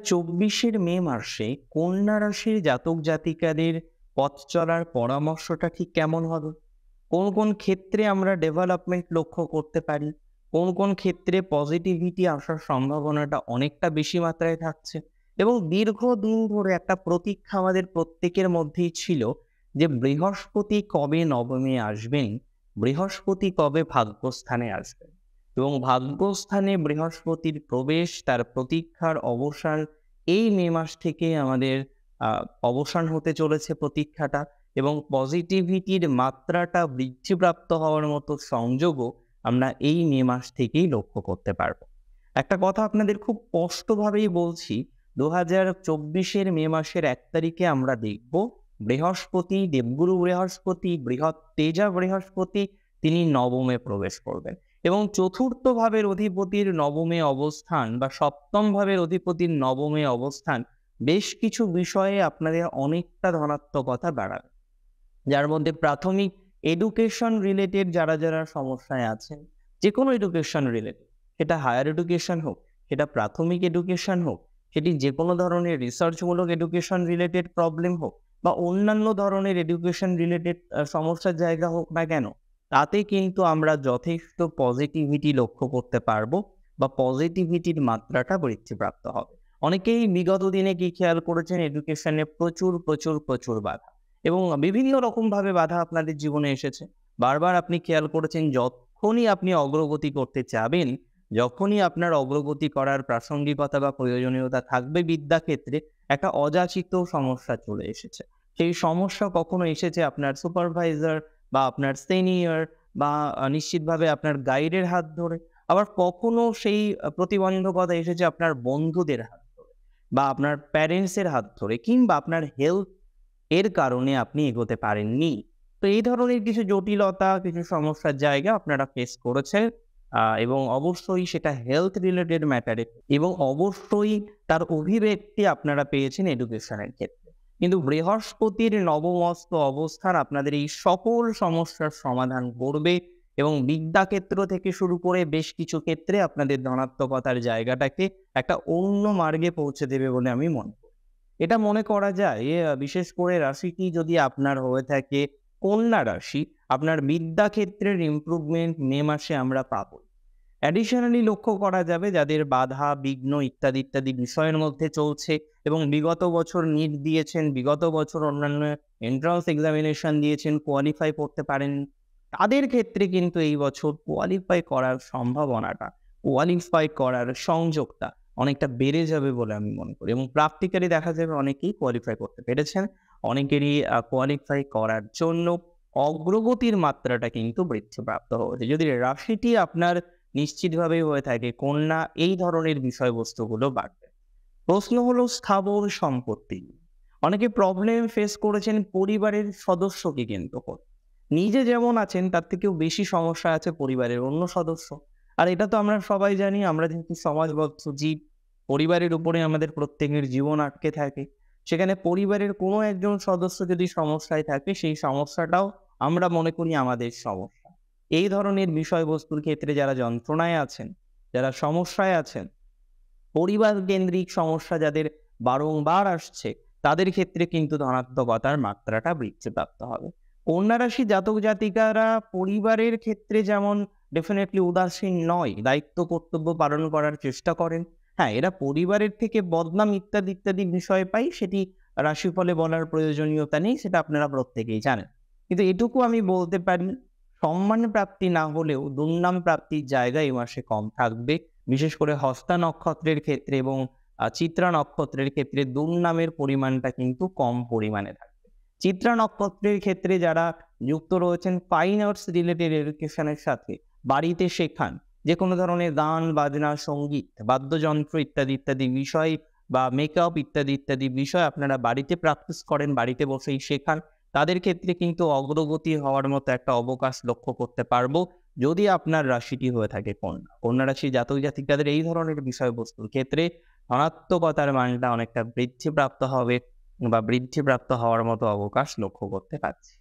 2024-এর মে মাসে কন্যা রাশির জাতক জাতিকাদের পথ চলার পরামর্শটা ঠিক কেমন হবে? কোন কোন ক্ষেত্রে আমরা ডেভেলপমেন্ট লক্ষ্য করতে পারি? কোন কোন ক্ষেত্রে পজিটিভিটি আসার সম্ভাবনাটা অনেকটা বেশি মাত্রায় থাকছে? এবং দীর্ঘদিন ধরে একটা প্রতীক্ষা আমাদের প্রত্যেকের মধ্যেই ছিল যে বৃহস্পতি কবে নবমে আসবেন, বৃহস্পতি কবে ভাগ্যস্থানে আসবেন এবং ভাগ্যস্থানে বৃহস্পতির প্রবেশ, তার প্রতীক্ষার অবসান, এই মে মাস থেকে আমাদের অবসান হতে চলেছে প্রতীক্ষাটা এবং পজিটিভিটির মাত্রাটা বৃদ্ধিপ্রাপ্ত হওয়ার মতো সংযোগও আমরা এই মে মাস থেকেই লক্ষ্য করতে পারবো। একটা কথা আপনাদের খুব স্পষ্টভাবেই বলছি, 2024-এর মে মাসের 1 তারিখে আমরা দেখব বৃহস্পতি, দেবগুরু বৃহস্পতি, বৃহৎ তেজা বৃহস্পতি, তিনি নবমে প্রবেশ করবেন এবং চতুর্থ ভাবের অধিপতির নবমে অবস্থান বা সপ্তম ভাবের অধিপতির নবমে অবস্থান বেশ কিছু বিষয়ে আপনাদের অনেকটা ধনাত্মকতা বাড়াবে। যার মধ্যে প্রাথমিক এডুকেশন রিলেটেড যারা যারা সমস্যায় আছেন, যে কোনো এডুকেশন রিলেটেড, সেটা হায়ার এডুকেশন হোক, সেটা প্রাথমিক এডুকেশন হোক, সেটি যে কোনো ধরনের রিসার্চমূলক এডুকেশন রিলেটেড প্রবলেম হোক বা অন্যান্য ধরনের এডুকেশন রিলেটেড সমস্যার জায়গা হোক না কেন, তাতে কিন্তু আমরা যথেষ্ট পজিটিভিটি লক্ষ্য করতে পারবো বা পজিটিভিটির মাত্রাটা বৃদ্ধিপ্রাপ্ত হবে। অনেকেই বিগত দিনে কি খেয়াল করেছেন, এডুকেশনে প্রচুর প্রচুর প্রচুর বাধা এবং বিভিন্ন রকমভাবে বাধা আপনাদের জীবনে এসেছে। বারবার আপনি খেয়াল করেছেন, যখনই আপনি অগ্রগতি করতে চাবেন, যখনই আপনার অগ্রগতি করার প্রাসঙ্গিকতা বা প্রয়োজনীয়তা থাকবে বিদ্যাক্ষেত্রে, একটা অযাচিত সমস্যা চলে এসেছে। সেই সমস্যা কখনো এসেছে আপনার সুপারভাইজার বা আপনার সিনিয়র বা নিশ্চিতভাবে আপনার গাইডের হাত ধরে। আবার কখনো সেই প্রতিবন্ধকতা এসেছে আপনার বন্ধুদের হাত ধরে বা আপনার প্যারেন্টসের হাত ধরে কিংবা আপনার হেলথ এর কারণে আপনি এগোতে পারেননি। তো এই ধরনের কিছু জটিলতা, কিছু সমস্যার জায়গা আপনারা ফেস করেছেন এবং অবশ্যই সেটা হেলথ রিলেটেড ম্যাটারে এবং অবশ্যই তার অভিব্যক্তি আপনারা পেয়েছেন এডুকেশনের ক্ষেত্রে। কিন্তু বৃহস্পতির নবমস্ত অবস্থান আপনাদের এই সকল সমস্যার সমাধান করবে এবং বিদ্যাক্ষেত্র থেকে শুরু করে বেশ কিছু ক্ষেত্রে আপনাদের ধনাত্মকতার জায়গাটাকে একটা অন্য মার্গে পৌঁছে দেবে বলে আমি মনে করি। এটা মনে করা যায় বিশেষ করে রাশিটি যদি আপনার হয়ে থাকে কন্যা রাশি, আপনার বিদ্যাক্ষেত্রের ইমপ্রুভমেন্ট মে মাসে আমরা পাবো। অ্যাডিশনালি লক্ষ্য করা যাবে যাদের বাধা, বিঘ্ন ইত্যাদি ইত্যাদি বিষয়ের মধ্যে চলছে এবং বিগত বছর নিট দিয়েছেন, বিগত বছর অন্যান্য এন্ট্রান্স এক্সামিনেশন দিয়েছেন, কোয়ালিফাই করতে পারেন, তাদের ক্ষেত্রে কিন্তু এই বছর কোয়ালিফাই করার সম্ভাবনাটা, কোয়ালিফাই করার সংযোগটা অনেকটা বেড়ে যাবে বলে আমি মনে করি এবং প্র্যাকটিক্যালি দেখা যাবে অনেকেই কোয়ালিফাই করতে পেরেছেন। অনেকেরই কোয়ালিফাই করার জন্য অগ্রগতির মাত্রাটা কিন্তু বৃদ্ধিপ্রাপ্ত হয়েছে। যদি রাশিটি আপনার নিশ্চিতভাবেই হয়ে থাকে কন্যা, এই ধরনের বিষয়বস্তুগুলো বাড়বে। প্রশ্ন হলো স্থাবর সম্পত্তি। অনেকে প্রবলেম ফেস করেছেন পরিবারের সদস্যকে কেন্দ্র করে। নিজে যেমন আছেন তার থেকেও বেশি সমস্যা আছে পরিবারের অন্য সদস্য। আর এটা তো আমরা সবাই জানি, আমরা যেহেতু সমাজবদ্ধ জীব, পরিবারের উপরে আমাদের প্রত্যেকের জীবন আটকে থাকে। সেখানে পরিবারের কোনো একজন সদস্য যদি সমস্যায় থাকে, সেই সমস্যাটাও আমরা মনে করি আমাদের সমস্যা। এই ধরনের বিষয়বস্তুর ক্ষেত্রে যারা যন্ত্রণায় আছেন, যারা সমস্যায় আছেন, পরিবার কেন্দ্রিক সমস্যা যাদের বারংবার আসছে, তাদের ক্ষেত্রে কিন্তু ধনাত্মকতার মাত্রাটা বৃদ্ধিপ্রাপ্ত হবে। কন্যা রাশি জাতক জাতিকারা পরিবারের ক্ষেত্রে যেমন ডেফিনেটলি উদাসীন নয়, দায়িত্ব কর্তব্য পালন করার চেষ্টা করেন। হ্যাঁ, এরা পরিবারের থেকে বদনাম ইত্যাদি ইত্যাদি বিষয় পাই, সেটি রাশিফলে বলার প্রয়োজনীয়তা নেই, সেটা আপনারা প্রত্যেকেই জানেন। কিন্তু এটুকু আমি বলতে পারি, সম্মান প্রাপ্তি না হলেও দুর্নাম প্রাপ্তির জায়গা এই মাসে কম থাকবে। বিশেষ করে হস্তা নক্ষত্রের ক্ষেত্রে এবং চিত্রা নক্ষত্রের ক্ষেত্রে দুর্নামের পরিমাণটা কিন্তু কম পরিমাণে থাকবে। চিত্রা নক্ষত্রের ক্ষেত্রে যারা যুক্ত রয়েছেন ফাইন আর্টস রিলেটেড এডুকেশনের সাথে, বাড়িতে শেখান যে কোনো ধরনের গান, বাজনা, সঙ্গীত, বাদ্যযন্ত্র ইত্যাদি ইত্যাদি বিষয় বা মেকআপ ইত্যাদি ইত্যাদি বিষয় আপনারা বাড়িতে প্র্যাকটিস করেন, বাড়িতে বসেই শেখান, তাদের ক্ষেত্রে কিন্তু অগ্রগতি হওয়ার মতো একটা অবকাশ লক্ষ্য করতে পারবো যদি আপনার রাশিটি হয়ে থাকে কন্যা। কন্যা রাশি জাতক জাতিকাদের এই ধরনের বিষয়বস্তুর ক্ষেত্রে ধনাত্মকতার মানটা অনেকটা বৃদ্ধিপ্রাপ্ত হবে বা বৃদ্ধিপ্রাপ্ত হওয়ার মতো অবকাশ লক্ষ্য করতে পারছি।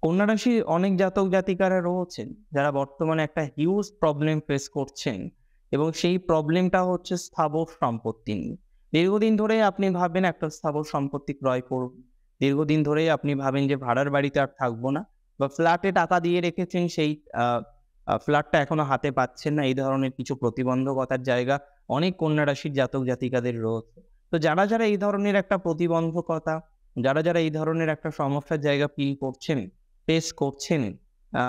কন্যা রাশির অনেক জাতক জাতিকারা রয়েছেন যারা বর্তমানে একটা হিউজ প্রবলেম ফেস করছেন এবং সেই প্রবলেমটা হচ্ছে স্থাবর সম্পত্তি নিয়ে দীর্ঘদিন ধরে আপনি ভাবেন একটা স্থাবর সম্পত্তি ক্রয় করব। দীর্ঘদিন ধরেই আপনি ভাবেন যে ভাড়ার বাড়িতে আর থাকবো না, বা ফ্ল্যাটে টাকা দিয়ে রেখেছেন, সেই আ আ ফ্ল্যাটটা এখনো হাতে পাচ্ছেন না। এই ধরনের কিছু প্রতিবন্ধকতার জায়গা অনেক কন্যা রাশির জাতক-জাতিকাদের রয়েছে। তো যারা এই ধরনের একটা প্রতিবন্ধকতা, যারা এই ধরনের একটা সমস্যার জায়গা ফিল করছেন, ফেস করছেন,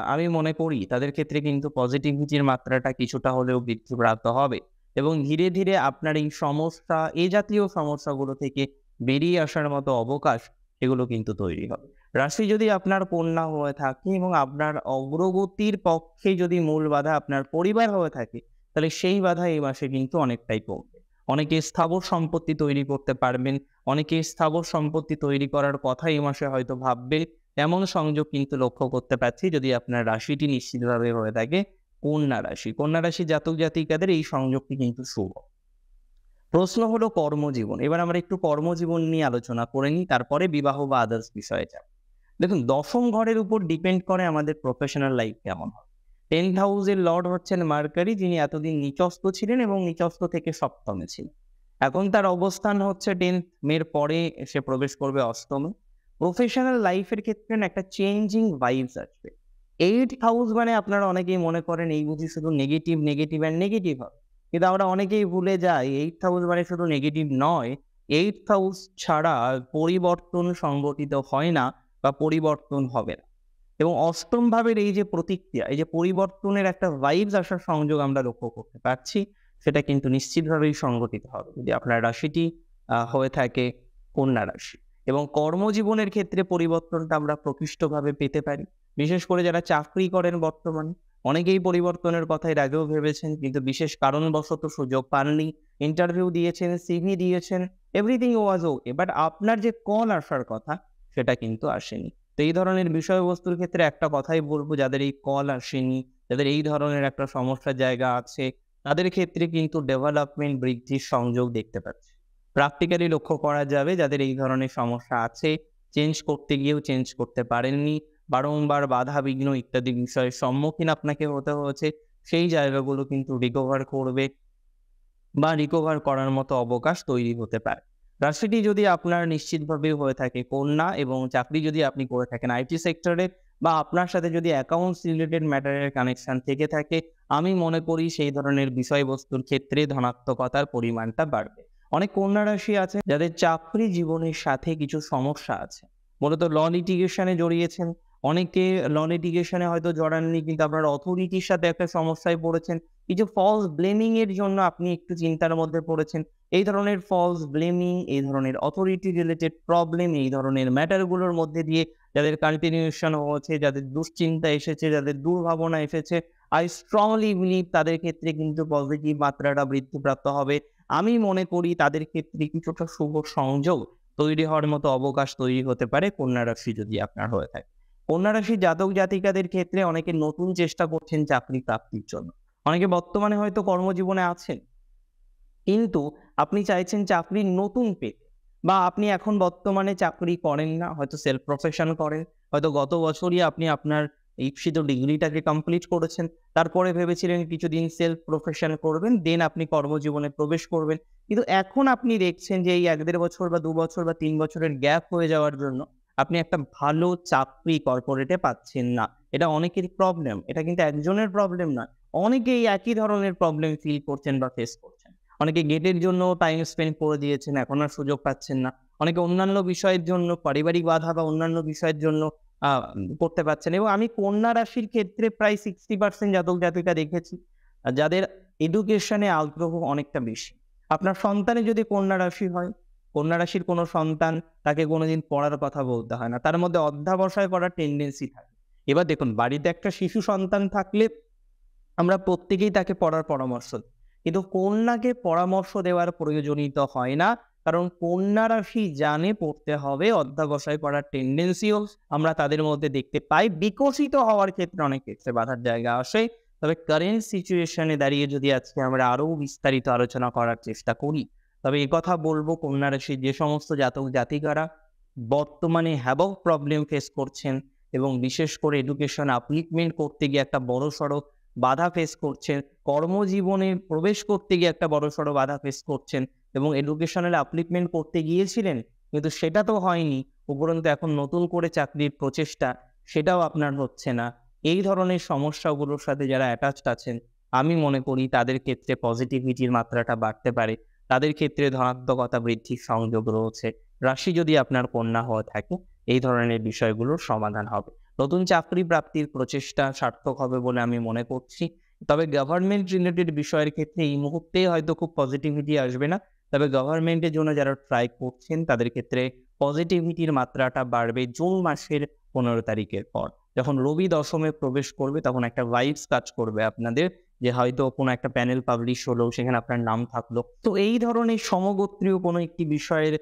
আমি মনে করি তাদের ক্ষেত্রে কিন্তু পজিটিভিটির মাত্রাটা কিছুটা হলেও বৃদ্ধিপ্রাপ্ত হবে। এবং ধীরে, ধীরে আপনার এই সমস্যা, এ জাতীয় সমস্যাগুলো থেকে বেরিয়ে আসার মতো অবকাশ, সেগুলো কিন্তু তৈরি হবে। রাশি যদি আপনার কন্যা হয়ে থাকে এবং আপনার অগ্রগতির পক্ষে যদি মূল বাধা আপনার পরিবার হয়ে থাকে, তাহলে সেই বাধা এই মাসে কিন্তু অনেকটাই কমবে। অনেকে স্থাবর সম্পত্তি তৈরি করতে পারবেন, অনেকে স্থাবর সম্পত্তি তৈরি করার কথা এই মাসে হয়তো ভাববে। এমন সংযোগ কিন্তু লক্ষ্য করতে পারছি, যদি আপনার রাশিটি নিশ্চিতভাবে হয়ে থাকে কন্যা রাশি। কন্যা রাশির জাতক-জাতিকাদের এই সংযোগটি কিন্তু শুভ। প্রশ্ন হলো কর্মজীবন। এবার আমরা একটু কর্মজীবন নিয়ে আলোচনা করে নিই, তারপরে বিবাহ বা আদার্স বিষয়ে যাব। দেখুন, ১ম ঘরের উপর ডিপেন্ড করে আমাদের প্রফেশনাল লাইফ কেমন হবে। 10th হাউসের লর্ড হচ্ছেন মার্কারি, যিনি এতদিন নিচস্থ ছিলেন এবং নিচস্থ থেকে সপ্তমে ছিলেন। এখন তার অবস্থান হচ্ছে 10th মের পরে সে প্রবেশ করবে অষ্টমে। প্রফেশনাল লাইফের ক্ষেত্রে না একটা চেঞ্জিং ভাইবস আসবে। 8th হাউস মানে আপনারা অনেকেই মনে করেন এই বুঝি শুধু নেগেটিভ, নেগেটিভ অ্যান্ড নেগেটিভ হবে। কিন্তু আমরা অনেকেই ভুলে যাই 8th হাউস মানে শুধু নেগেটিভ নয়। 8th হাউস ছাড়া পরিবর্তন সংগঠিত হয় না বা পরিবর্তন হবে না। এবং অষ্টম ভাবের এই যে প্রতিক্রিয়া, এই যে পরিবর্তনের একটা ভাইবস আসার সংযোগ আমরা লক্ষ্য করতে পারছি, সেটা কিন্তু নিশ্চিতভাবেই সংঘটিত হবে যদি আপনার রাশিটি হয়ে থাকে কন্যা রাশি। এবং কর্মজীবনের ক্ষেত্রে পরিবর্তনটা আমরা প্রকৃষ্টভাবে পেতে পারি। বিশেষ করে যারা চাকরি করেন বর্তমানে, অনেকেই পরিবর্তনের কথা এর আগেও ভেবেছেন, কিন্তু বিশেষ কারণবশত সুযোগ পাননি। ইন্টারভিউ দিয়েছেন, সিভি দিয়েছেন, এভরিথিং ওয়াজ ওকে। বাট আপনার যে কল আসার কথা, সেটা কিন্তু আসেনি। তো এই ধরনের বিষয়বস্তুর ক্ষেত্রে একটা কথাই বলব, যাদের এই কল আসেনি, যাদের এই ধরনের একটা সমস্যার জায়গা আছে, তাদের ক্ষেত্রে কিন্তু ডেভেলপমেন্ট বৃদ্ধির সংযোগ দেখতে পাচ্ছি। প্র্যাকটিক্যালি লক্ষ্য করা যাবে যাদের এই ধরনের সমস্যা আছে, চেঞ্জ করতে গিয়েও চেঞ্জ করতে পারেননি, বারংবার বাধা-বিঘ্ন ইত্যাদি বিষয়ের সম্মুখীন আপনাকে হতে হয়েছে, সেই জায়গাগুলো কিন্তু রিকভার করবে বা রিকভার করার মতো অবকাশ তৈরি হতে পারে। রাশিটি যদি আপনার নিশ্চিতভাবে হয়ে থাকে কন্যা, এবং চাকরি যদি আপনি করে থাকেন আইটি সেক্টরে, বা আপনার সাথে যদি অ্যাকাউন্টস রিলেটেড ম্যাটারের কানেকশন থেকে থাকে, আমি মনে করি সেই ধরনের বিষয়বস্তুর ক্ষেত্রে ধনাত্মকতার পরিমাণটা বাড়বে। অনেক কন্যা রাশি আছে যাদের চাকরি জীবনের সাথে কিছু সমস্যা আছে। মূলত ল লিটিগেশনে জড়িয়েছেন। অনেকে ল লিটিগেশনে হয়তো জড়াননি, কিন্তু আপনার অথরিটির সাথে একটা সমস্যায় পড়েছেন। কিছু ফলস ব্লেমিং এর জন্য আপনি একটু চিন্তার মধ্যে পড়েছেন। এই ধরনের ফলস ব্লেমিং, এই ধরনের অথরিটি রিলেটেড প্রবলেম, এই ধরনের ম্যাটার গুলোর মধ্যে দিয়ে যাদের কন্টিনিউশন হয়েছে, যাদের দুশ্চিন্তা এসেছে, যাদের দুর্ভাবনা এসেছে, আই স্ট্রংলি বিলিভ তাদের ক্ষেত্রে কিন্তু পজিটিভ মাত্রাটা বৃদ্ধিপ্রাপ্ত হবে। আমি মনে করি তাদের ক্ষেত্রে কিছুটা শুভ সংযোগ তৈরি হওয়ার মতো অবকাশ তৈরি হতে পারে কন্যা রাশি যদি আপনার হয়ে থাকে। কন্যা রাশির জাতক-জাতিকাদের ক্ষেত্রে অনেকে নতুন চেষ্টা করছেন চাকরি প্রাপ্তির জন্য। অনেকে বর্তমানে হয়তো কর্মজীবনে আছেন, কিন্তু আপনি চাইছেন চাকরি নতুন পেতে, বা আপনি এখন বর্তমানে চাকরি করেন না, হয়তো সেলফ প্রফেশন করেন। হয়তো গত বছরই আপনি আপনার ঈপ্সিত ডিগ্রিটাকে কমপ্লিট করেছেন। তারপরে ভেবেছিলেন কিছুদিন সেলফ প্রফেশন করবেন, দেন আপনি কর্মজীবনে প্রবেশ করবেন। কিন্তু এখন আপনি দেখছেন যে এই ১-১.৫ বছর বা ২ বছর বা ৩ বছরের গ্যাপ হয়ে যাওয়ার জন্য আপনি একটা ভালো চাকরি কর্পোরেটে পাচ্ছেন না। এটা অনেকেরই প্রবলেম। এটা কিন্তু একজনের প্রবলেম নয়। অনেকেই একই ধরনের প্রবলেম ফিল করছেন বা ফেস করছেন। অনেকে গেটের জন্য টাইম স্পেন্ড করে দিয়েছেন, এখন আর সুযোগ পাচ্ছেন না। অনেকে অন্যান্য বিষয়ের জন্য, পারিবারিক বাধা বা অন্যান্য বিষয়ের জন্য আ করতে পারছেন। এবং আমি কন্যা রাশির ক্ষেত্রে প্রায় 60% জাতক-জাতিকা দেখেছি, যাদের এডুকেশনে আগ্রহ অনেকটা বেশি। আপনার সন্তানের যদি কন্যা রাশি হয়, কন্যা রাশির কোনো সন্তান, তাকে কোনোদিন পড়ার কথা বলতে হয় না। তার মধ্যে অধ্যবসায় করার টেনডেন্সি থাকে। এবার দেখুন, বাড়িতে একটা শিশু সন্তান থাকলে আমরা প্রত্যেকেই তাকে পড়ার পরামর্শ দিই। কিন্তু কন্যাকে পরামর্শ দেওয়ার প্রয়োজনীয়তা হয় না। কারণ কন্যা রাশি জানে পড়তে হবে, অধ্যবসায় করার টেনডেন্সিও আমরা তাদের মধ্যে দেখতে পাই। বিকশিত হওয়ার ক্ষেত্রে অনেক ক্ষেত্রে বাধার জায়গা আসে। তবে কারেন্ট সিচুয়েশন এ দাঁড়িয়ে যদি আজকে আমরা আরো বিস্তারিত আলোচনা করার চেষ্টা করি, তবে একথা বলব, কন্যা রাশির যে সমস্ত জাতক-জাতিকারা বর্তমানে হ্যাভক প্রবলেম ফেস করছেন, এবং বিশেষ করে এডুকেশন আপলিফমেন্ট করতে গিয়ে একটা বড়সড় বাধা ফেস করছেন, কর্মজীবনে প্রবেশ করতে গিয়ে একটা বড়সড় বাধা ফেস করছেন, এবং এডুকেশনাল আপলিফমেন্ট করতে গিয়েছিলেন, কিন্তু সেটা তো হয়নি। উপরন্তু এখন নতুন করে চাকরির প্রচেষ্টা, সেটাও আপনার হচ্ছে না। এই ধরনের সমস্যাগুলোর সাথে যারা অ্যাটাচড আছেন, আমি মনে করি তাদের ক্ষেত্রে পজিটিভিটির মাত্রাটা বাড়তে পারে। তাদের ক্ষেত্রে ধনাত্মকতা বৃদ্ধির সংযোগ রয়েছে। রাশি যদি আপনার কন্যা হয়ে থাকে, এই ধরনের বিষয়গুলোর সমাধান হবে। নতুন চাকরি প্রাপ্তির প্রচেষ্টা সার্থক হবে বলে আমি মনে করছি। তবে গভর্নমেন্ট রিলেটেড বিষয়ের ক্ষেত্রে এই মুহূর্তে হয়তো খুব পজিটিভিটি আসবে না। তবে গভর্নমেন্টের জন্য যারা ট্রাই করছেন তাদের ক্ষেত্রে পজিটিভিটির মাত্রাটা বাড়বে জুন মাসের 15 তারিখের পর। যখন রবি দশমে প্রবেশ করবে তখন একটা ভাইবস কাজ করবে আপনাদের, যে হয়তো কোনো একটা প্যানেল পাবলিশ হলো, সেখানে আপনার নাম থাকলো। তো এই ধরনের সমগোত্রীয় কোনো একটি বিষয়ের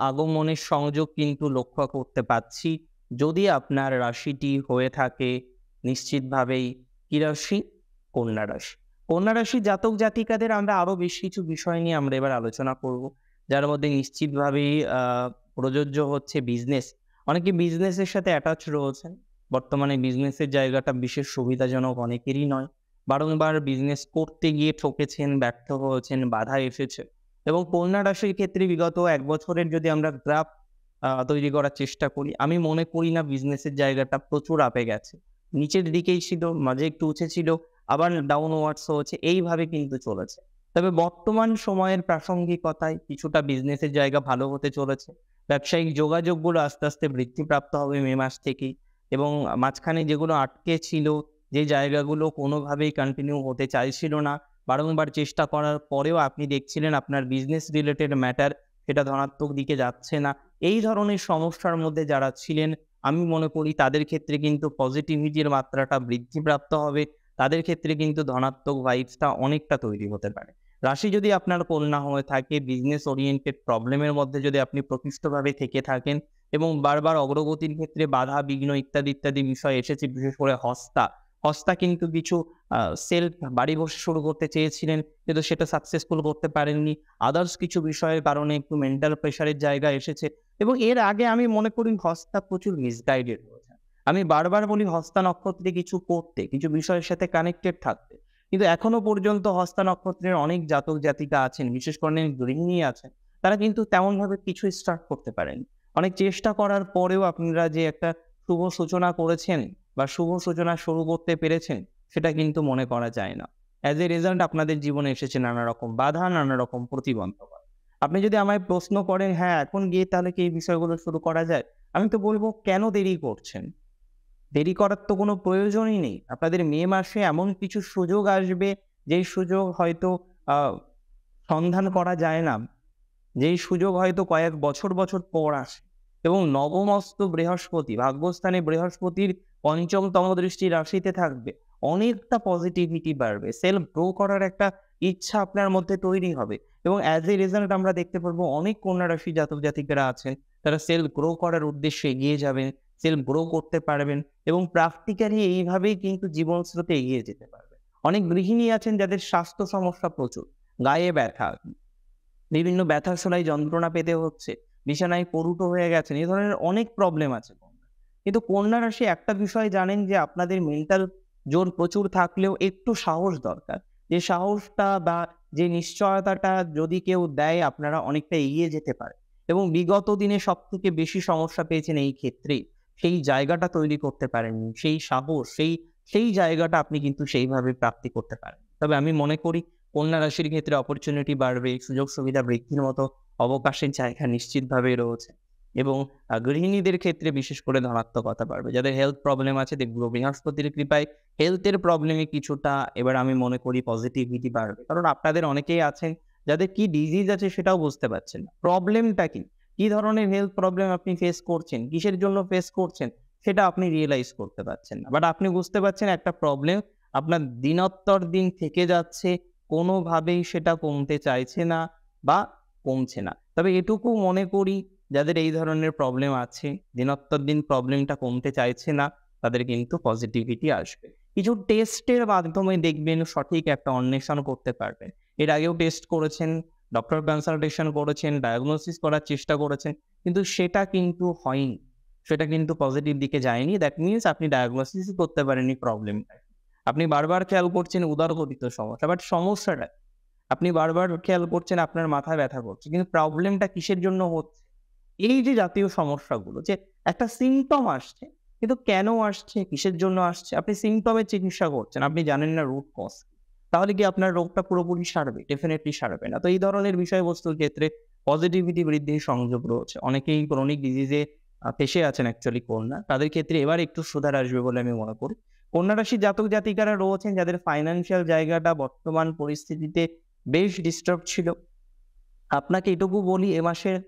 আগমনের সংযোগ কিন্তু লক্ষ্য করতে পারছি। যদি আপনার রাশিটি হয়ে থাকে নিশ্চিতভাবেই কি রাশি? কন্যা রাশি। কন্যা রাশির জাতক জাতিকাদের আমরা আরো বেশ কিছু বিষয় নিয়ে আমরা এবার আলোচনা করব। যার মধ্যে নিশ্চিতভাবেই প্রযোজ্য হচ্ছে বিজনেস। অনেকে বিজনেসের সাথে অ্যাটাচ রয়েছেন। বর্তমানে বিজনেসের জায়গাটা বিশেষ সুবিধাজনক অনেকেরই নয়। বারংবার বিজনেস করতে গিয়ে ঠকেছেন, ব্যর্থ হয়েছেন, বাধা এসেছে। এবং কন্যা রাশির ক্ষেত্রে বিগত 1 বছরের যদি আমরা গ্রাফ তৈরি করার চেষ্টা করি, আমি মনে করি না বিজনেসের জায়গাটা প্রচুর আপে গেছে। নিচের দিকেই ছিল, মাঝে একটু উঁচে ছিল, আবার ডাউনওয়ার্ডস হচ্ছে, এইভাবে কিন্তু চলেছে। তবে বর্তমান সময়ের প্রাসঙ্গিকতায় কিছুটা বিজনেসের জায়গা ভালো হতে চলেছে। ব্যবসায়িক যোগাযোগগুলো আস্তে, আস্তে বৃদ্ধিপ্রাপ্ত হবে মে মাস থেকেই। এবং মাঝখানে যেগুলো আটকে ছিল, যে জায়গাগুলো কোনোভাবেই কন্টিনিউ হতে চাইছিল না, বারংবার চেষ্টা করার পরেও আপনি দেখছিলেন আপনার বিজনেস রিলেটেড ম্যাটার সেটা ধনাত্মক দিকে যাচ্ছে না। এই ধরনের সমস্যার মধ্যে যারা ছিলেন, আমি মনে করি তাদের ক্ষেত্রে কিন্তু পজিটিভিটির মাত্রাটা বৃদ্ধিপ্রাপ্ত হবে। তাদের ক্ষেত্রে কিন্তু ধনাত্মক ভাইবসটা অনেকটা তৈরি হতে পারে। রাশি যদি আপনার কন্যা হয়ে থাকে, বিজনেস ওরিয়েন্টেড প্রবলেমের মধ্যে যদি আপনি প্রকৃষ্টভাবে থেকে থাকেন এবং বারবার অগ্রগতির ক্ষেত্রে বাধা, বিঘ্ন ইত্যাদি, ইত্যাদি বিষয় এসেছে, বিশেষ করে হস্তা কিন্তু কিছু সেলফ বাড়ি বসে শুরু করতে চেয়েছিলেন, কিন্তু সেটা সাকসেসফুল করতে পারেননি। আদার্স কিছু বিষয়ের কারণে একটু মেন্টাল প্রেশারের জায়গা এসেছে এবং এর আগে আমি মনে করি হস্তা প্রচুর মিসগাইডেড হয়েছে। আমি বারবার বলি হস্তা নক্ষত্রে কিছু করতে, কিছু বিষয়ের সাথে কানেক্টেড থাকতে। কিন্তু এখনো পর্যন্ত হস্তা নক্ষত্রের অনেক জাতক জাতিকা আছেন, বিশেষ করে গৃহিণী আছেন, তারা কিন্তু তেমনভাবে কিছু স্টার্ট করতে পারেনি। অনেক চেষ্টা করার পরেও আপনারা যে একটা শুভ সূচনা করেছেন বা শুভ সূচনা শুরু করতে পেরেছেন, সেটা কিন্তু মনে করা যায় না। অ্যাজ এ রেজাল্ট আপনাদের জীবনে এসেছে নানা রকম বাধা, নানা রকম প্রতিবন্ধকতা। আপনি যদি আমায় প্রশ্ন করেন, হ্যাঁ, এখন গিয়ে তাহলে কি এই বিষয়গুলো শুরু করা যায়? আমি তো বলব, কেন দেরি করছেন? দেরি করার তো কোনো প্রয়োজনই নেই। আপনাদের মে মাসে এমন কিছু সুযোগ আসবে, যেই সুযোগ হয়তো আ সন্ধান করা যায় না। যেই সুযোগ হয়তো কয়েক বছর, বছর পর আসে। এবং নবমস্ত বৃহস্পতি, ভাগ্যস্থানে বৃহস্পতির ৫ম দৃষ্টি রাশিতে থাকবে। অনেকটা পজিটিভিটি বাড়বে। সেলফ গ্রো করার একটা ইচ্ছা আপনার মধ্যে তৈরি হবে। এবং অ্যাজ এ রেজাল্ট আমরা দেখতে পারবো অনেক কন্যা রাশি জাতক জাতিকারা আছেন, তারা সেলফ গ্রো করার উদ্দেশ্যে এগিয়ে যাবেন, সেলফ গ্রো করতে পারবেন এবং প্র্যাকটিক্যালি এইভাবেই কিন্তু জীবন স্রোতে এগিয়ে যেতে পারবেন। অনেক গৃহিণী আছেন যাদের স্বাস্থ্য সমস্যা প্রচুর। গায়ে ব্যথা, বিভিন্ন ব্যথা-শোলায় যন্ত্রণা পেতে হচ্ছে, বিছানায় পড়ুটো হয়ে গেছেন, এ ধরনের অনেক প্রবলেম আছে কন্যার। কিন্তু কন্যা রাশি একটা বিষয় জানেন, যে আপনাদের মেন্টাল জোর প্রচুর থাকলেও একটু সাহস দরকার। যে সাহসটা বা যে নিশ্চয়তাটা যদি কেউ দেয়, আপনারা অনেকটা এগিয়ে যেতে পারেন। এবং বিগত দিনে সবথেকে বেশি সমস্যা পেয়েছেন এই ক্ষেত্রেই। সেই জায়গাটা তৈরি করতে পারেননি। সেই সাহস, সেই জায়গাটা আপনি কিন্তু সেইভাবে প্রাপ্তি করতে পারেন। তবে আমি মনে করি কন্যা রাশির ক্ষেত্রে অপরচুনিটি বাড়বে, সুযোগ সুবিধা বৃদ্ধির মতো অবকাশের জায়গা নিশ্চিতভাবেই রয়েছে। এবং গৃহিণীদের ক্ষেত্রে বিশেষ করে ধনাত্মকতা বাড়বে। যাদের হেলথ প্রবলেম আছে, দেখব বৃহস্পতির কৃপায় হেলথের প্রবলেমে কিছুটা এবার আমি মনে করি পজিটিভিটি বাড়বে। কারণ আপনাদের অনেকেই আছেন যাদের কি ডিজিজ আছে সেটাও বুঝতে পারছেন না। প্রবলেমটা কি? কি ধরনের হেলথ প্রবলেম আপনি ফেস করছেন? কিসের জন্য ফেস করছেন? সেটা আপনি রিয়ালাইজ করতে পারছেন না। বাট আপনি বুঝতে পারছেন একটা প্রবলেম আপনার দিনোত্তর দিন থেকে যাচ্ছে, কোনোভাবেই সেটা কমতে চাইছে না বা কমছে না। তবে এটুকু মনে করি, যাদের এই ধরনের প্রবলেম আছে, দিনোত্তর দিন প্রবলেমটা কমতে চাইছে না, তাদের কিন্তু পজিটিভিটি আসবে। কিছু টেস্টের মাধ্যমে দেখবেন সঠিক একটা অন্বেষণ করতে পারবেন। এর আগেও টেস্ট করেছেন, ডক্টর কনসালটেশন করেছেন, ডায়াগনোসিস করার চেষ্টা করেছেন, কিন্তু সেটা কিন্তু হয়নি। সেটা কিন্তু পজিটিভ দিকে যায়নি। দ্যাট মিনস আপনি ডায়াগনোসিসই করতে পারেননি প্রবলেমটা। আপনি বারবার খেয়াল করছেন উদরঘটিত সমস্যা। বাট সমস্যাটা আপনি বারবার খেয়াল করছেন আপনার মাথায় ব্যথা করছে। কিন্তু প্রবলেমটা কিসের জন্য হচ্ছে? এই যে জাতীয় সমস্যাগুলো যে একটা সিম্পটম আসছে, কিন্তু কেন আসছে, কিসের জন্য আসছে? আপনি সিম্পটমের চিকিৎসা করছেন। আপনি জানেন না রুট কজ কি। তাহলে কি আপনার রোগটা পুরোপুরি সারবে? ডেফিনিটলি সারবে না। তো এই ধরনের বিষয়বস্তুর ক্ষেত্রে পজিটিভিটি বৃদ্ধির সংযোগ রয়েছে। অনেকেই ক্রনিক ডিজিজে ফেঁসে আছেন অ্যাকচুয়ালি কন্যা। তাদের ক্ষেত্রে এবার একটু সুধার আসবে বলে আমি মনে করি। কন্যা রাশির জাতক-জাতিকারা রয়েছেন যাদের ফাইন্যান্সিয়াল জায়গাটা বর্তমান পরিস্থিতিতে বেশ ডিস্টার্ব ছিল। আপনাকে এটুকু বলি এ মাসের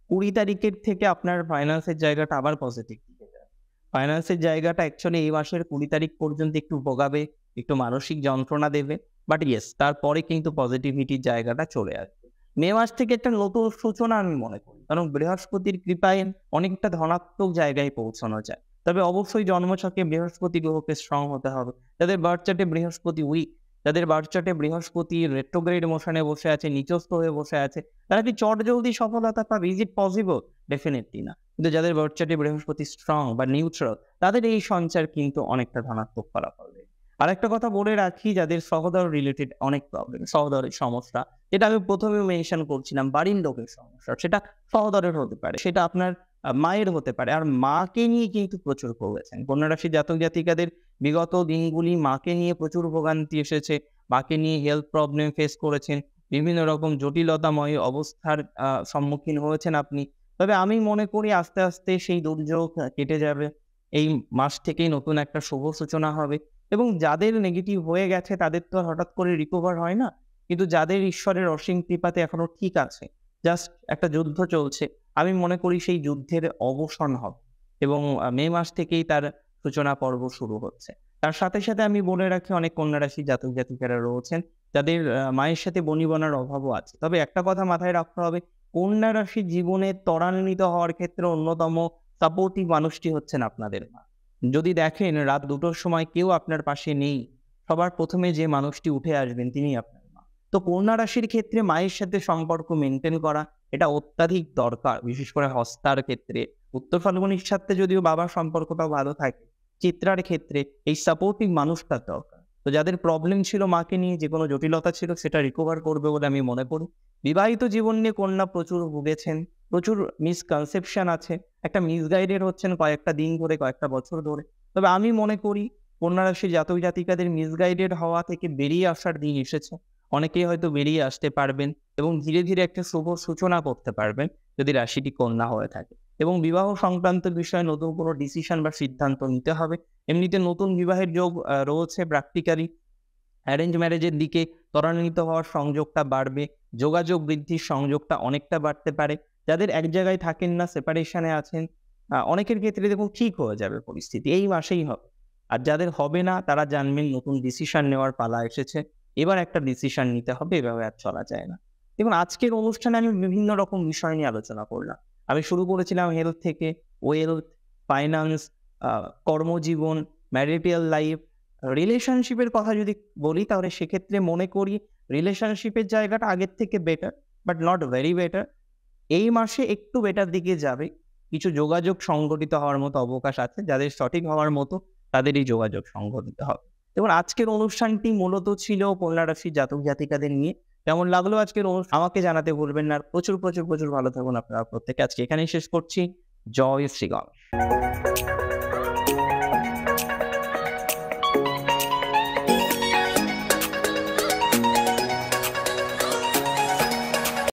২০ তারিখের থেকে আপনার ফাইন্যান্সের জায়গাটা আবার পজিটিভ দিকে যাবে। ফাইন্যান্সের জায়গাটা অ্যাকচুয়ালি এই মাসের ২০ তারিখ পর্যন্ত একটু ভোগাবে, একটু মানসিক যন্ত্রণা দেবে। বাট ইয়েস তারপরে কিন্তু পজিটিভিটির জায়গাটা চলে আসবে। মে মাস থেকে একটা নতুন সূচনা আমি মনে করি। কারণ বৃহস্পতির কৃপায় অনেকটা ধনাত্মক জায়গায় পৌঁছানো যায়। তবে অবশ্যই জন্মছকে বৃহস্পতি গ্রহকে স্ট্রং হতে হবে। যাদের বার্থ চার্টে বৃহস্পতি উইক, যাদের বার্থ চার্টে বৃহস্পতি রেট্রোগ্রেড মোশনে বসে আছে, নিচস্থ হয়ে বসে আছে, তারা কি চটজলদি সফলতা পাবে? Is it possible? ডেফিনিটলি না। কিন্তু যাদের বার্থ চার্টে বৃহস্পতি স্ট্রং বা নিউট্রাল, তাদের এই সঞ্চার কিন্তু অনেকটা ধনাত্মক ফলাফল দেবে। আরেকটা কথা বলে রাখি, যাদের সহোদর রিলেটেড অনেক প্রবলেম, সহোদরের সমস্যা, যেটা আমি ১ম এ মেনশন করছিলাম, বাড়ির লোকের সমস্যা, সেটা সহোদরের হতে পারে, সেটা আপনার মায়ের হতে পারে। আর মাকে নিয়ে কিন্তু প্রচুর ভুগেছেন। কন্যা রাশির জাতক-জাতিকাদের বিগত দিনগুলি মাকে নিয়ে প্রচুর ভোগান্তি এসেছে। মাকে নিয়ে হেলথ প্রবলেম ফেস করেছেন। বিভিন্ন রকম জটিলতাময় অবস্থার সম্মুখীন হয়েছেন আপনি। তবে আমি মনে করি আস্তে, আস্তে সেই দুর্যোগ কেটে যাবে। এই মাস থেকেই নতুন একটা শুভ সূচনা হবে এবং যাদের নেগেটিভ হয়ে গেছে তাদের তো আর হঠাৎ করে রিকভার হয় না। কিন্তু যাদের ঈশ্বরের অসীম কৃপাতে এখনো ঠিক আছে, জাস্ট একটা যুদ্ধ চলছে, আমি মনে করি সেই যুদ্ধের অবসান হবে এবং মে মাস থেকেই তার সূচনা পর্ব শুরু হচ্ছে। তার সাথে, সাথে আমি বলে রাখি অনেক কন্যা রাশির জাতক-জাতিকারা রয়েছেন যাদের মায়ের সাথে বনিবনার অভাবও আছে। তবে একটা কথা মাথায় রাখতে হবে, কন্যা রাশির জীবনে ত্বরান্বিত হওয়ার ক্ষেত্রে অন্যতম সাপোর্টিভ মানুষটি হচ্ছেন আপনাদের মা। যদি দেখেন রাত ২ঃ০০ র সময় কেউ আপনার পাশে নেই, সবার ১ম এ যে মানুষটি উঠে আসবেন তিনিই আপনার মা। তো কন্যা রাশির ক্ষেত্রে মায়ের সাথে সম্পর্ক মেইনটেইন করা এটা অত্যাধিক দরকার। বিশেষ করে হস্তার ক্ষেত্রে। উত্তর ফাল্গুনীর সাথে যদিও বাবার সম্পর্কটাও ভালো থাকে, চিত্রার ক্ষেত্রে এই সাপোর্টিভ মানুষটার দরকার। তো যাদের প্রবলেম ছিল মাকে নিয়ে, যেকোনো জটিলতা ছিল, সেটা রিকভার করবে বলে আমি মনে করি। বিবাহিত জীবন নিয়ে কন্যা প্রচুর ভুগেছেন, প্রচুর মিসকনসেপশন আছে। একটা মিসগাইডেড হচ্ছেন কয়েকটা দিন ধরে, কয়েকটা বছর ধরে। তবে আমি মনে করি কন্যা রাশির জাতক-জাতিকাদের মিসগাইডেড হওয়া থেকে বেরিয়ে আসার দিন এসেছে। অনেকেই হয়তো বেরিয়ে আসতে পারবেন এবং ধীরে, ধীরে একটা শুভ সূচনা করতে পারবেন যদি রাশিটি কন্যা হয়ে থাকে। এবং বিবাহ সংক্রান্ত বিষয়ে নতুন কোনো ডিসিশন বা সিদ্ধান্ত নিতে হবে। এমনিতে নতুন বিবাহের যোগ রয়েছে প্র্যাকটিক্যালি। অ্যারেঞ্জ ম্যারেজের দিকে ত্বরান্বিত হওয়ার সংযোগটা বাড়বে। যোগাযোগ বৃদ্ধির সংযোগটা অনেকটা বাড়তে পারে। যাদের এক জায়গায় থাকেন না, সেপারেশন এ আছেন, অনেকের ক্ষেত্রে দেখুন ঠিক হয়ে যাবে পরিস্থিতি। এই মাসেই হবে। আর যাদের হবে না তারা জানবেন নতুন ডিসিশন নেওয়ার পালা এসেছে। এবার একটা ডিসিশন নিতে হবে, এভাবে আর চলা যায় না। দেখুন আজকের অনুষ্ঠানে আমি বিভিন্ন রকম বিষয় নিয়ে আলোচনা করলাম। আমি শুরু করেছিলাম হেলথ থেকে, ওয়েলথ, ফাইন্যান্স, আ কর্মজীবন, ম্যারিটাল লাইফ, রিলেশনশিপের কথা যদি বলি তাহলে সেক্ষেত্রে মনে করি রিলেশনশিপের জায়গাটা আগের থেকে better, but not very better. এই মাসে একটু বেটার দিকে যাবে। কিছু যোগাযোগ সংগঠিত হওয়ার মতো অবকাশ আছে। যাদের সঠিক হওয়ার মতো তাদেরই যোগাযোগ সংগঠিত হবে। দেখুন আজকের অনুষ্ঠানটি মূলত ছিল কন্যা রাশির জাতক-জাতিকাদের নিয়ে। কেমন লাগলো আজকের আমাকে জানাতে ভুলবেন না। আর প্রচুর, প্রচুর, প্রচুর ভালো থাকুন আপনারা প্রত্যেকে। আজকে এখানেই শেষ করছি। জয় শ্রী গণেশ।